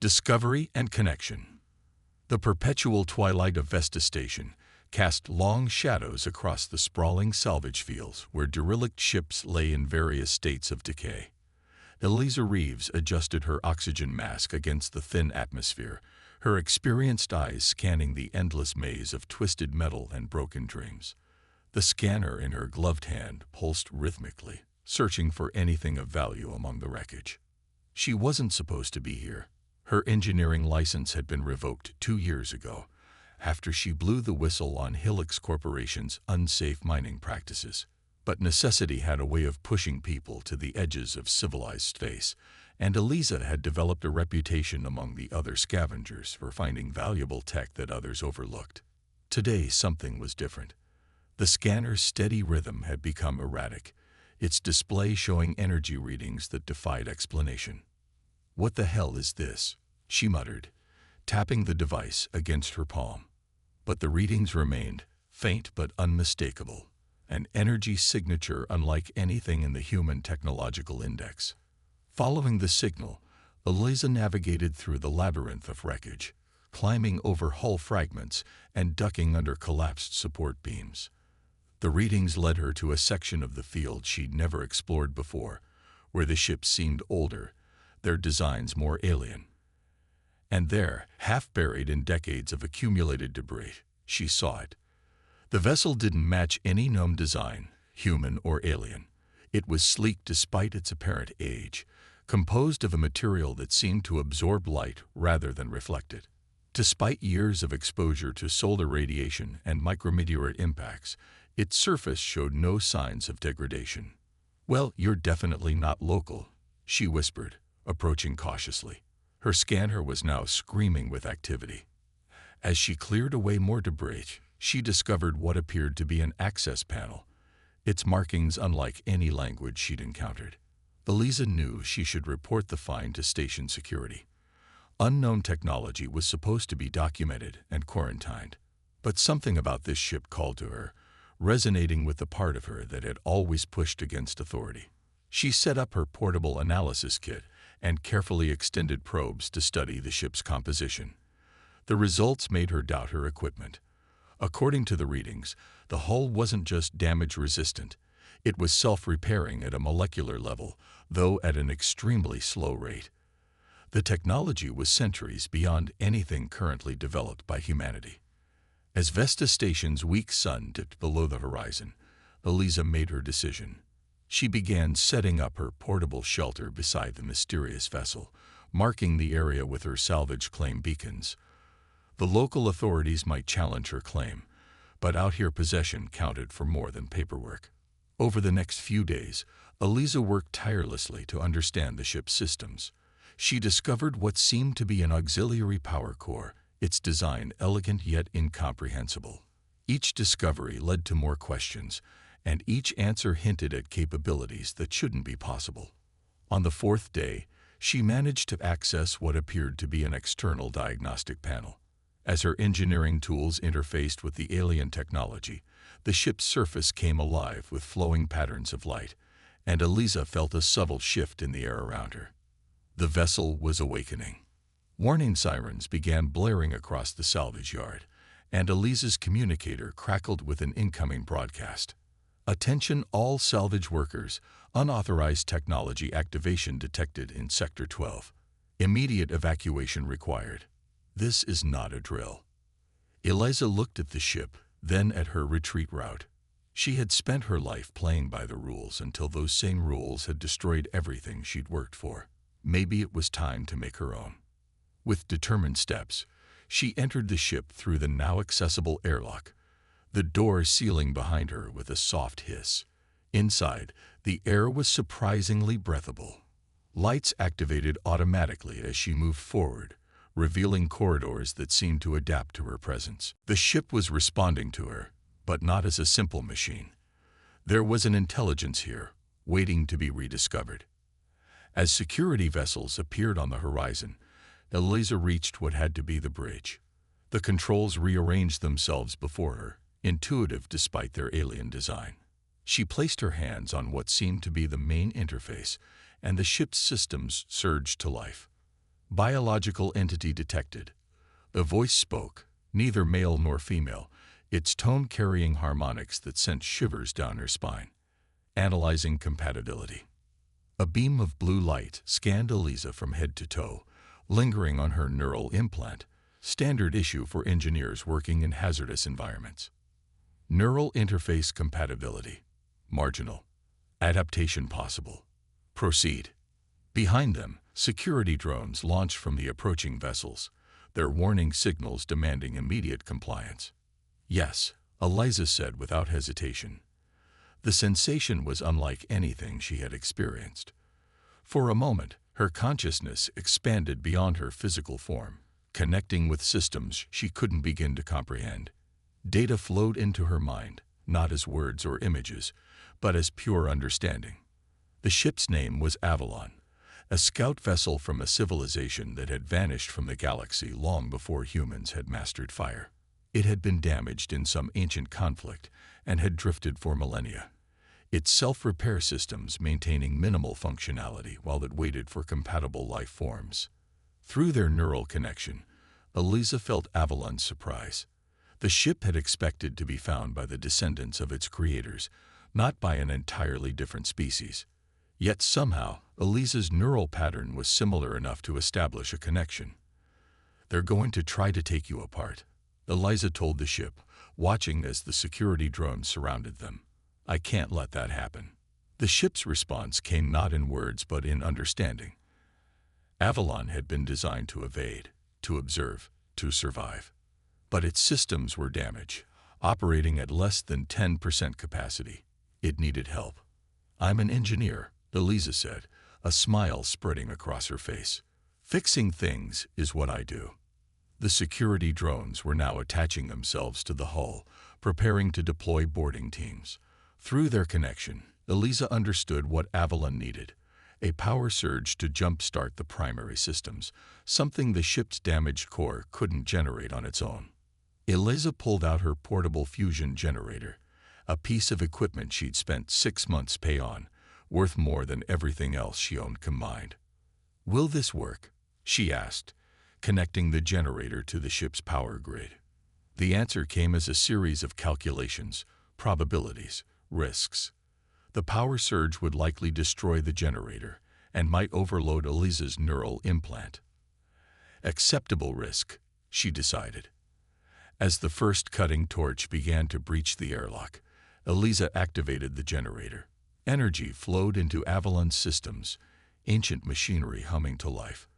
Discovery and connection. The perpetual twilight of Vesta Station cast long shadows across the sprawling salvage fields where derelict ships lay in various states of decay. Eliza Reeves adjusted her oxygen mask against the thin atmosphere, her experienced eyes scanning the endless maze of twisted metal and broken dreams. The scanner in her gloved hand pulsed rhythmically, searching for anything of value among the wreckage. She wasn't supposed to be here. Her engineering license had been revoked 2 years ago, after she blew the whistle on Helix Corporation's unsafe mining practices. But necessity had a way of pushing people to the edges of civilized space, and Eliza had developed a reputation among the other scavengers for finding valuable tech that others overlooked. Today, something was different. The scanner's steady rhythm had become erratic, its display showing energy readings that defied explanation. "What the hell is this?" she muttered, tapping the device against her palm. But the readings remained faint but unmistakable, an energy signature unlike anything in the Human Technological Index. Following the signal, Eliza navigated through the labyrinth of wreckage, climbing over hull fragments and ducking under collapsed support beams. The readings led her to a section of the field she'd never explored before, where the ships seemed older, their designs more alien. And there, half buried in decades of accumulated debris, she saw it. The vessel didn't match any known design, human or alien. It was sleek despite its apparent age, composed of a material that seemed to absorb light rather than reflect it. Despite years of exposure to solar radiation and micrometeorite impacts, its surface showed no signs of degradation. "Well, you're definitely not local," she whispered, approaching cautiously. Her scanner was now screaming with activity. As she cleared away more debris, she discovered what appeared to be an access panel, its markings unlike any language she'd encountered. Eliza knew she should report the find to station security. Unknown technology was supposed to be documented and quarantined. But something about this ship called to her, resonating with the part of her that had always pushed against authority. She set up her portable analysis kit and carefully extended probes to study the ship's composition. The results made her doubt her equipment. According to the readings, the hull wasn't just damage-resistant. It was self-repairing at a molecular level, though at an extremely slow rate. The technology was centuries beyond anything currently developed by humanity. As Vesta Station's weak sun dipped below the horizon, Eliza made her decision. She began setting up her portable shelter beside the mysterious vessel, marking the area with her salvage claim beacons. The local authorities might challenge her claim, but out here possession counted for more than paperwork. Over the next few days, Eliza worked tirelessly to understand the ship's systems. She discovered what seemed to be an auxiliary power core, its design elegant yet incomprehensible. Each discovery led to more questions, and each answer hinted at capabilities that shouldn't be possible. On the 4th day, she managed to access what appeared to be an external diagnostic panel. As her engineering tools interfaced with the alien technology, the ship's surface came alive with flowing patterns of light, and Eliza felt a subtle shift in the air around her. The vessel was awakening. Warning sirens began blaring across the salvage yard, and Eliza's communicator crackled with an incoming broadcast. "Attention all salvage workers, unauthorized technology activation detected in Sector 12. Immediate evacuation required." This is not a drill. Eliza looked at the ship, then at her retreat route. She had spent her life playing by the rules until those same rules had destroyed everything she'd worked for. Maybe it was time to make her own. With determined steps, she entered the ship through the now accessible airlock, the door sealing behind her with a soft hiss. Inside, the air was surprisingly breathable. Lights activated automatically as she moved forward, revealing corridors that seemed to adapt to her presence. The ship was responding to her, but not as a simple machine. There was an intelligence here, waiting to be rediscovered. As security vessels appeared on the horizon, Eliza reached what had to be the bridge. The controls rearranged themselves before her, intuitive despite their alien design. She placed her hands on what seemed to be the main interface, and the ship's systems surged to life. Biological entity detected. The voice spoke, neither male nor female, its tone carrying harmonics that sent shivers down her spine. Analyzing compatibility. A beam of blue light scanned Eliza from head to toe, lingering on her neural implant, standard issue for engineers working in hazardous environments. Neural interface compatibility. Marginal. Adaptation possible. Proceed. Behind them, security drones launched from the approaching vessels, their warning signals demanding immediate compliance. Yes, Eliza said without hesitation. The sensation was unlike anything she had experienced. For a moment, her consciousness expanded beyond her physical form, connecting with systems she couldn't begin to comprehend. Data flowed into her mind, not as words or images, but as pure understanding. The ship's name was Avalon, a scout vessel from a civilization that had vanished from the galaxy long before humans had mastered fire. It had been damaged in some ancient conflict and had drifted for millennia, its self-repair systems maintaining minimal functionality while it waited for compatible life forms. Through their neural connection, Eliza felt Avalon's surprise. The ship had expected to be found by the descendants of its creators, not by an entirely different species. Yet somehow, Eliza's neural pattern was similar enough to establish a connection. "They're going to try to take you apart," Eliza told the ship, watching as the security drones surrounded them. "I can't let that happen." The ship's response came not in words but in understanding. Avalon had been designed to evade, to observe, to survive. But its systems were damaged, operating at less than 10% capacity. It needed help. "I'm an engineer," Eliza said, a smile spreading across her face. "Fixing things is what I do." The security drones were now attaching themselves to the hull, preparing to deploy boarding teams. Through their connection, Eliza understood what Avalon needed: a power surge to jumpstart the primary systems, something the ship's damaged core couldn't generate on its own. Eliza pulled out her portable fusion generator, a piece of equipment she'd spent 6 months pay on, worth more than everything else she owned combined. "Will this work?" she asked, connecting the generator to the ship's power grid. The answer came as a series of calculations, probabilities, risks. The power surge would likely destroy the generator and might overload Eliza's neural implant. Acceptable risk, she decided. As the first cutting torch began to breach the airlock, Eliza activated the generator. Energy flowed into Avalon's systems, ancient machinery humming to life.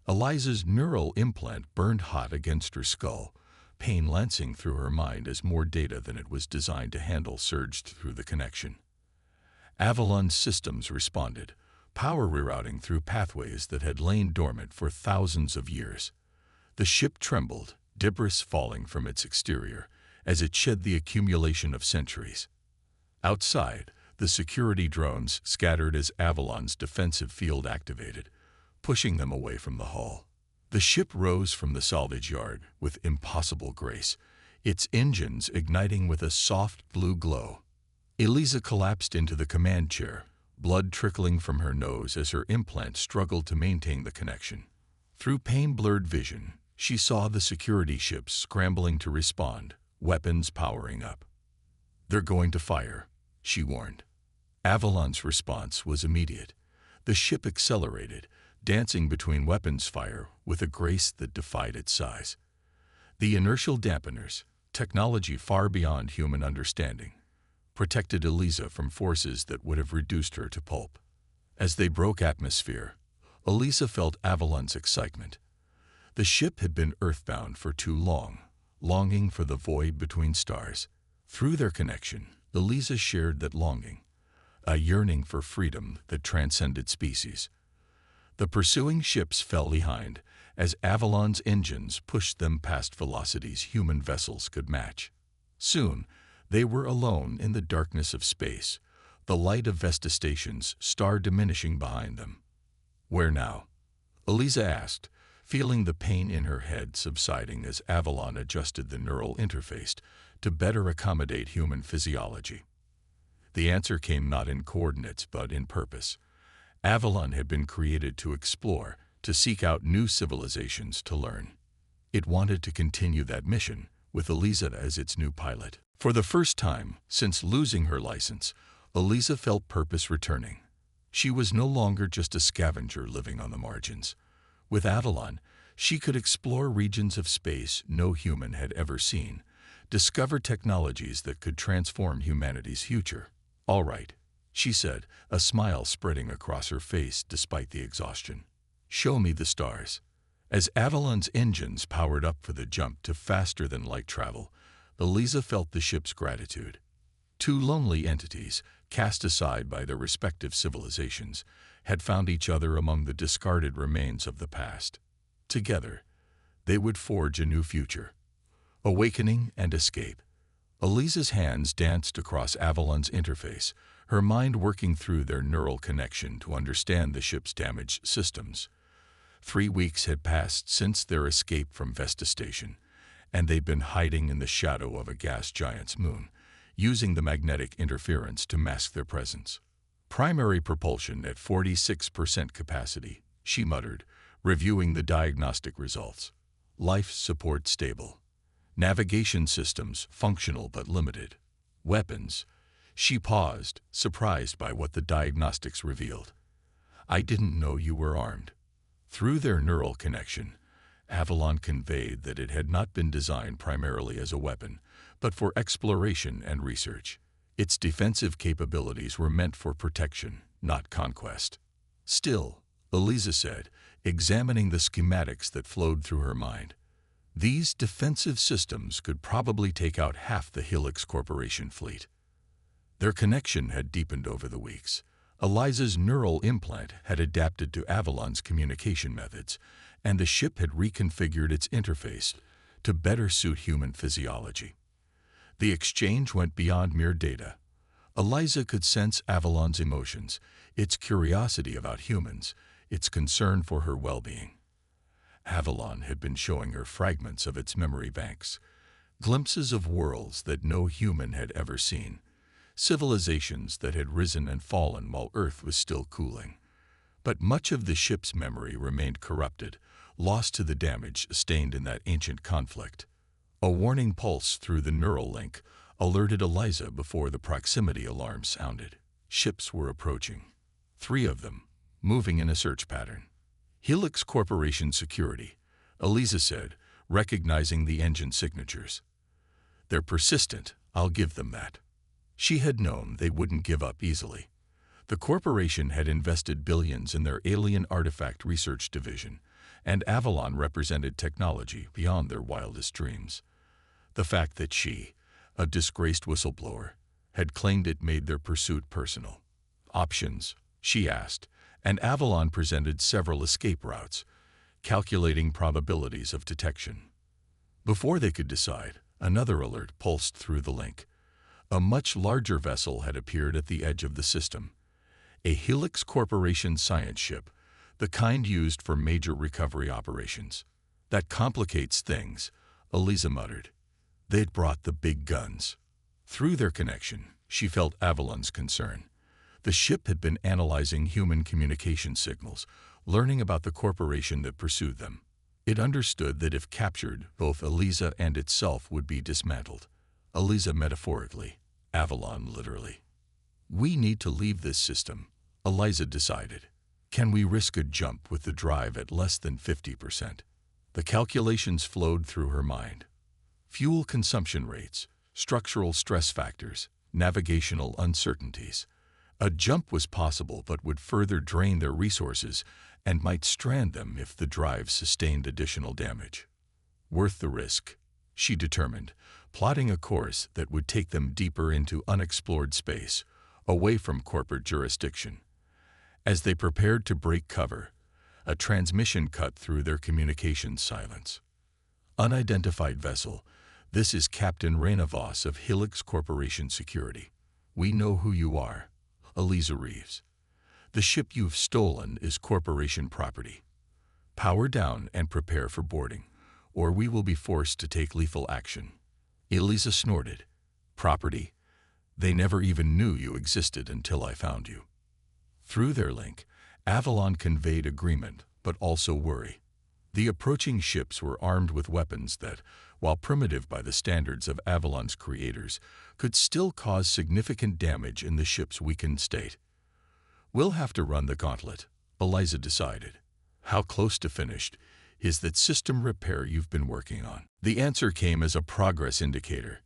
Eliza's neural implant burned hot against her skull, pain lancing through her mind as more data than it was designed to handle surged through the connection. Avalon's systems responded, power rerouting through pathways that had lain dormant for thousands of years. The ship trembled, debris falling from its exterior, as it shed the accumulation of centuries. Outside, the security drones scattered as Avalon's defensive field activated, pushing them away from the hull. The ship rose from the salvage yard with impossible grace, its engines igniting with a soft blue glow. Eliza collapsed into the command chair, blood trickling from her nose as her implant struggled to maintain the connection. Through pain-blurred vision, she saw the security ships scrambling to respond, weapons powering up. "They're going to fire," she warned. Avalon's response was immediate. The ship accelerated, dancing between weapons fire with a grace that defied its size. The inertial dampeners, technology far beyond human understanding, protected Eliza from forces that would have reduced her to pulp. As they broke atmosphere, Eliza felt Avalon's excitement. The ship had been earthbound for too long, longing for the void between stars. Through their connection, Eliza shared that longing, a yearning for freedom that transcended species. The pursuing ships fell behind as Avalon's engines pushed them past velocities human vessels could match. Soon, they were alone in the darkness of space, the light of Vesta Station's star diminishing behind them. "Where now?" Eliza asked, feeling the pain in her head subsiding as Avalon adjusted the neural interface to better accommodate human physiology. The answer came not in coordinates but in purpose. Avalon had been created to explore, to seek out new civilizations to learn. It wanted to continue that mission, with Eliza as its new pilot. For the first time since losing her license, Eliza felt purpose returning. She was no longer just a scavenger living on the margins. With Avalon, she could explore regions of space no human had ever seen, discover technologies that could transform humanity's future. "All right," she said, a smile spreading across her face despite the exhaustion. "Show me the stars." As Avalon's engines powered up for the jump to faster-than-light travel, Eliza felt the ship's gratitude. Two lonely entities, cast aside by their respective civilizations, had found each other among the discarded remains of the past. Together, they would forge a new future. Awakening and escape. Eliza's hands danced across Avalon's interface, her mind working through their neural connection to understand the ship's damaged systems. 3 weeks had passed since their escape from Vesta Station, and they'd been hiding in the shadow of a gas giant's moon, using the magnetic interference to mask their presence. "Primary propulsion at 46% capacity," she muttered, reviewing the diagnostic results. "Life support stable. Navigation systems functional but limited. Weapons." She paused, surprised by what the diagnostics revealed. "I didn't know you were armed." Through their neural connection, Avalon conveyed that it had not been designed primarily as a weapon, but for exploration and research. Its defensive capabilities were meant for protection, not conquest. "Still," Eliza said, examining the schematics that flowed through her mind, "these defensive systems could probably take out half the Helix Corporation fleet." Their connection had deepened over the weeks. Eliza's neural implant had adapted to Avalon's communication methods, and the ship had reconfigured its interface to better suit human physiology. The exchange went beyond mere data. Eliza could sense Avalon's emotions, its curiosity about humans, its concern for her well-being. Avalon had been showing her fragments of its memory banks, glimpses of worlds that no human had ever seen, civilizations that had risen and fallen while Earth was still cooling. But much of the ship's memory remained corrupted, lost to the damage sustained in that ancient conflict. A warning pulse through the neural link alerted Eliza before the proximity alarm sounded. Ships were approaching. 3 of them, moving in a search pattern. "Helix Corporation Security," Eliza said, recognizing the engine signatures. "They're persistent, I'll give them that." She had known they wouldn't give up easily. The corporation had invested billions in their alien artifact research division, and Avalon represented technology beyond their wildest dreams. The fact that she, a disgraced whistleblower, had claimed it made their pursuit personal. "Options?" she asked, and Avalon presented several escape routes, calculating probabilities of detection. Before they could decide, another alert pulsed through the link. A much larger vessel had appeared at the edge of the system. A Helix Corporation science ship, the kind used for major recovery operations. "That complicates things," Eliza muttered. They'd brought the big guns. Through their connection, she felt Avalon's concern. The ship had been analyzing human communication signals, learning about the corporation that pursued them. It understood that if captured, both Eliza and itself would be dismantled. Eliza metaphorically, Avalon literally. "We need to leave this system," Eliza decided. "Can we risk a jump with the drive at less than 50%? The calculations flowed through her mind. Fuel consumption rates, structural stress factors, navigational uncertainties. A jump was possible but would further drain their resources and might strand them if the drive sustained additional damage. Worth the risk, she determined, plotting a course that would take them deeper into unexplored space, away from corporate jurisdiction. As they prepared to break cover, a transmission cut through their communications silence. "Unidentified vessel, this is Captain Raina Voss of Helix Corporation Security. We know who you are, Eliza Reeves. The ship you've stolen is corporation property. Power down and prepare for boarding, or we will be forced to take lethal action." Eliza snorted. "Property? They never even knew you existed until I found you." Through their link, Avalon conveyed agreement, but also worry. The approaching ships were armed with weapons that, while primitive by the standards of Avalon's creators, could still cause significant damage in the ship's weakened state. "We'll have to run the gauntlet," Eliza decided. "How close to finished is that system repair you've been working on?" The answer came as a progress indicator.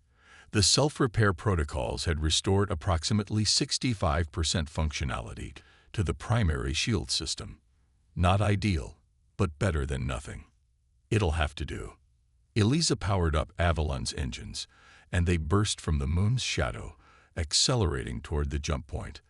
The self-repair protocols had restored approximately 65% functionality to the primary shield system. Not ideal, but better than nothing. "It'll have to do." Eliza powered up Avalon's engines, and they burst from the moon's shadow, accelerating toward the jump point.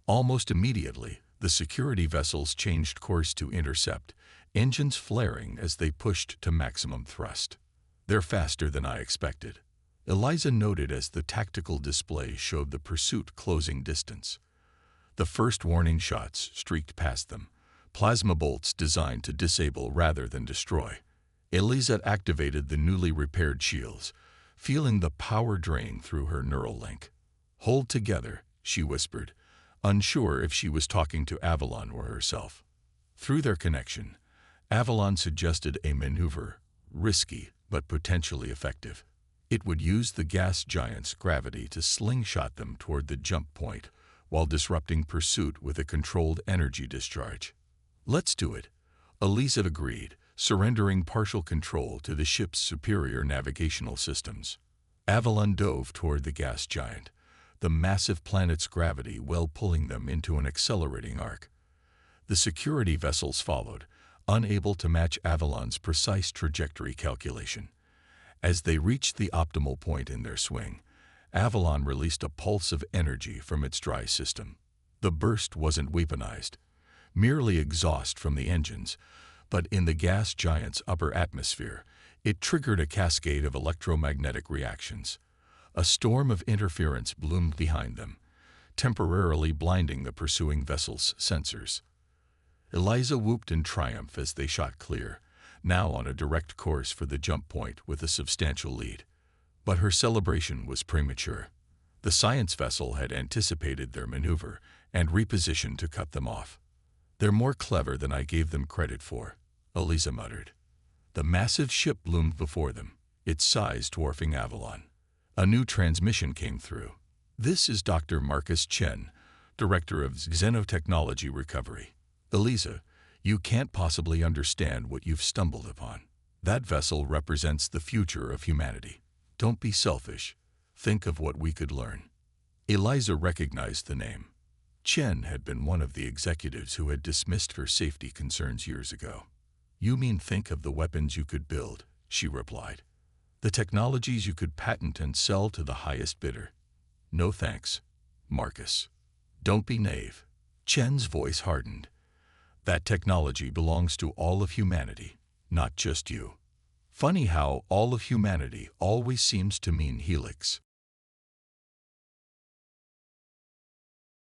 Almost immediately, the security vessels changed course to intercept, engines flaring as they pushed to maximum thrust. "They're faster than I expected," Eliza noted as the tactical display showed the pursuit closing distance. The first warning shots streaked past them, plasma bolts designed to disable rather than destroy. Eliza activated the newly repaired shields, feeling the power drain through her neural link. "Hold together," she whispered, unsure if she was talking to Avalon or herself. Through their connection, Avalon suggested a maneuver, risky but potentially effective. It would use the gas giant's gravity to slingshot them toward the jump point while disrupting pursuit with a controlled energy discharge. "Let's do it," Eliza agreed, surrendering partial control to the ship's superior navigational systems. Avalon dove toward the gas giant, the massive planet's gravity well pulling them into an accelerating arc. The security vessels followed, unable to match Avalon's precise trajectory calculation. As they reached the optimal point in their swing, Avalon released a pulse of energy from its dry system. The burst wasn't weaponized, merely exhaust from the engines, but in the gas giant's upper atmosphere, it triggered a cascade of electromagnetic reactions. A storm of interference bloomed behind them, temporarily blinding the pursuing vessel's sensors. Eliza whooped in triumph as they shot clear, now on a direct course for the jump point with a substantial lead. But her celebration was premature. The science vessel had anticipated their maneuver and repositioned to cut them off. "They're more clever than I gave them credit for," Eliza muttered. The massive ship loomed before them, its size dwarfing Avalon. A new transmission came through. "This is Dr. Marcus Chen, Director of Xenotechnology Recovery. Eliza, you can't possibly understand what you've stumbled upon. That vessel represents the future of humanity. Don't be selfish. Think of what we could learn." Eliza recognized the name. Chen had been one of the executives who had dismissed her safety concerns years ago. "You mean think of the weapons you could build," she replied. "The technologies you could patent and sell to the highest bidder." "No thanks, Marcus. Don't be naive." Chen's voice hardened. "That technology belongs to all of humanity, not just you." Funny how all of humanity always seems to mean Helix.